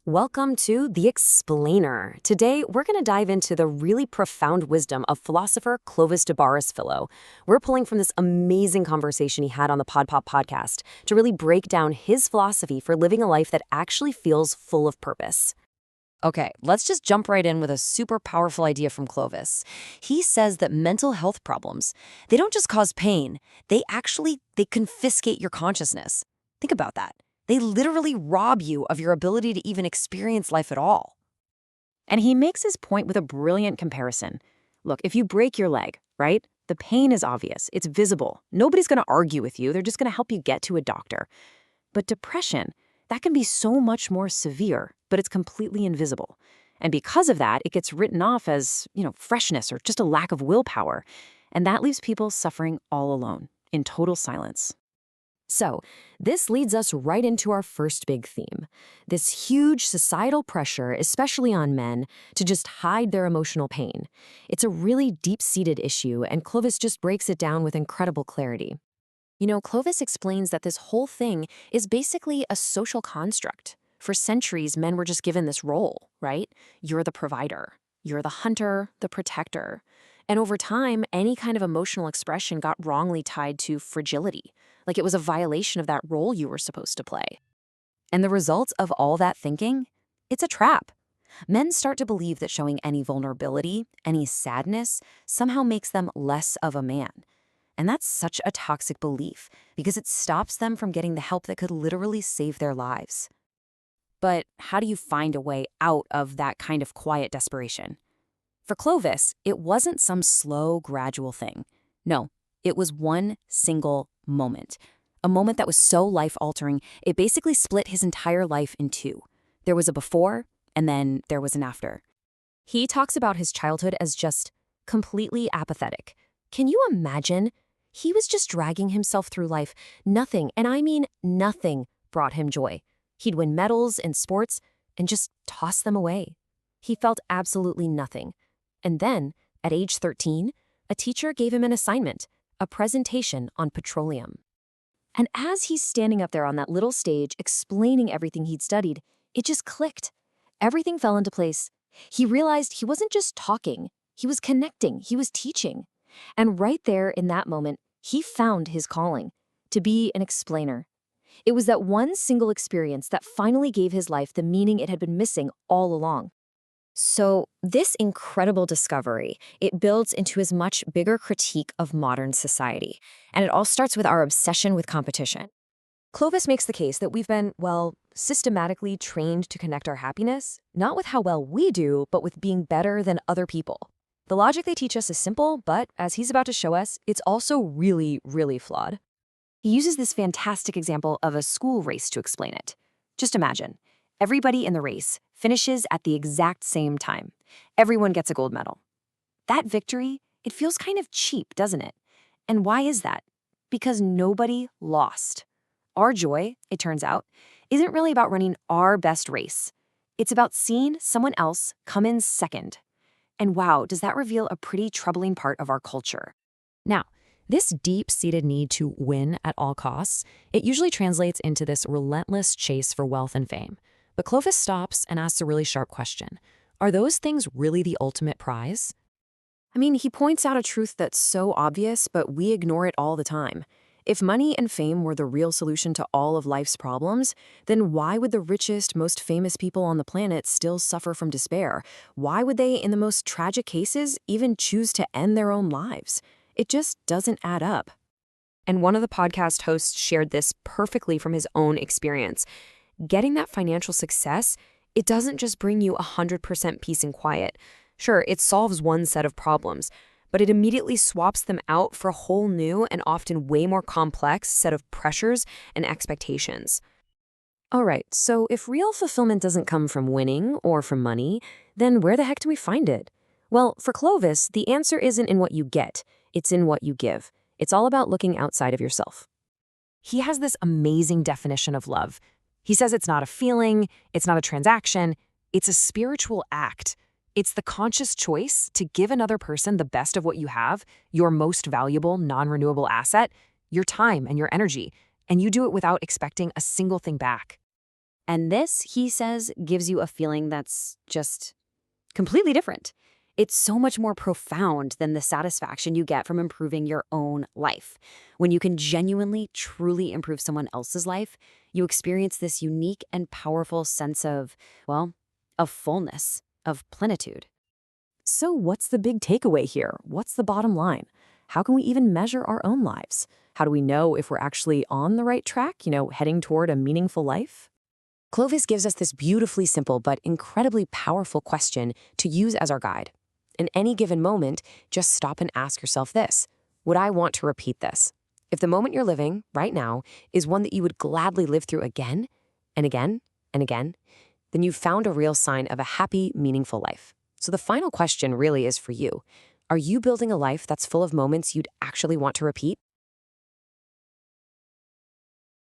Welcome to The Explainer. Today, we're going to dive into the really profound wisdom of philosopher Clovis de Barris Philo. We're pulling from this amazing conversation he had on the Pod Pop podcast to really break down his philosophy for living a life that actually feels full of purpose. Okay, let's just jump right in with a super powerful idea from Clovis. He says that mental health problems, they don't just cause pain, they confiscate your consciousness. Think about that. They literally rob you of your ability to even experience life at all. And he makes his point with a brilliant comparison. Look, if you break your leg, right? The pain is obvious. It's visible. Nobody's going to argue with you. They're just going to help you get to a doctor. But depression, that can be so much more severe, but it's completely invisible. And because of that, it gets written off as, freshness or just a lack of willpower. And that leaves people suffering all alone, in total silence. So, this leads us right into our first big theme. This huge societal pressure, especially on men, to just hide their emotional pain. It's a really deep-seated issue, and Clovis just breaks it down with incredible clarity. Clovis explains that this whole thing is basically a social construct. For centuries, men were just given this role, right? You're the provider. You're the hunter, the protector. And over time, any kind of emotional expression got wrongly tied to fragility, like it was a violation of that role you were supposed to play. And the result of all that thinking? It's a trap. Men start to believe that showing any vulnerability, any sadness, somehow makes them less of a man. And that's such a toxic belief because it stops them from getting the help that could literally save their lives. But how do you find a way out of that kind of quiet desperation? For Clovis, it wasn't some slow, gradual thing. No, it was one single moment. A moment that was so life-altering, it basically split his entire life in two. There was a before, and then there was an after. He talks about his childhood as just completely apathetic. Can you imagine? He was just dragging himself through life. Nothing, and I mean nothing, brought him joy. He'd win medals in sports and just toss them away. He felt absolutely nothing. And then, at age 13, a teacher gave him an assignment, a presentation on petroleum. And as he's standing up there on that little stage explaining everything he'd studied, it just clicked. Everything fell into place. He realized he wasn't just talking, he was connecting, he was teaching. And right there in that moment, he found his calling, to be an explainer. It was that one single experience that finally gave his life the meaning it had been missing all along. So this incredible discovery, it builds into his much bigger critique of modern society. And it all starts with our obsession with competition. Clovis makes the case that we've been, systematically trained to connect our happiness, not with how well we do, but with being better than other people. The logic they teach us is simple, but as he's about to show us, it's also really, really flawed. He uses this fantastic example of a school race to explain it. Just imagine. Everybody in the race finishes at the exact same time. Everyone gets a gold medal. That victory, it feels kind of cheap, doesn't it? And why is that? Because nobody lost. Our joy, it turns out, isn't really about running our best race. It's about seeing someone else come in second. And wow, does that reveal a pretty troubling part of our culture? Now, this deep-seated need to win at all costs, it usually translates into this relentless chase for wealth and fame. But Clovis stops and asks a really sharp question. Are those things really the ultimate prize? I mean, he points out a truth that's so obvious, but we ignore it all the time. If money and fame were the real solution to all of life's problems, then why would the richest, most famous people on the planet still suffer from despair? Why would they, in the most tragic cases, even choose to end their own lives? It just doesn't add up. And one of the podcast hosts shared this perfectly from his own experience. Getting that financial success, it doesn't just bring you 100% peace and quiet. Sure, it solves one set of problems, but it immediately swaps them out for a whole new and often way more complex set of pressures and expectations. All right, so if real fulfillment doesn't come from winning or from money, then where the heck do we find it? Well, for Clovis, the answer isn't in what you get, it's in what you give. It's all about looking outside of yourself. He has this amazing definition of love. He says it's not a feeling, it's not a transaction, it's a spiritual act. It's the conscious choice to give another person the best of what you have, your most valuable, non-renewable asset, your time and your energy, and you do it without expecting a single thing back. And this, he says, gives you a feeling that's just completely different. It's so much more profound than the satisfaction you get from improving your own life. When you can genuinely, truly improve someone else's life, you experience this unique and powerful sense of, well, of fullness, of plenitude. So what's the big takeaway here? What's the bottom line? How can we even measure our own lives? How do we know if we're actually on the right track, heading toward a meaningful life? Clovis gives us this beautifully simple but incredibly powerful question to use as our guide. In any given moment, just stop and ask yourself this: would I want to repeat this? If the moment you're living right now is one that you would gladly live through again and again and again, then you've found a real sign of a happy, meaningful life. So the final question really is for you. Are you building a life that's full of moments you'd actually want to repeat?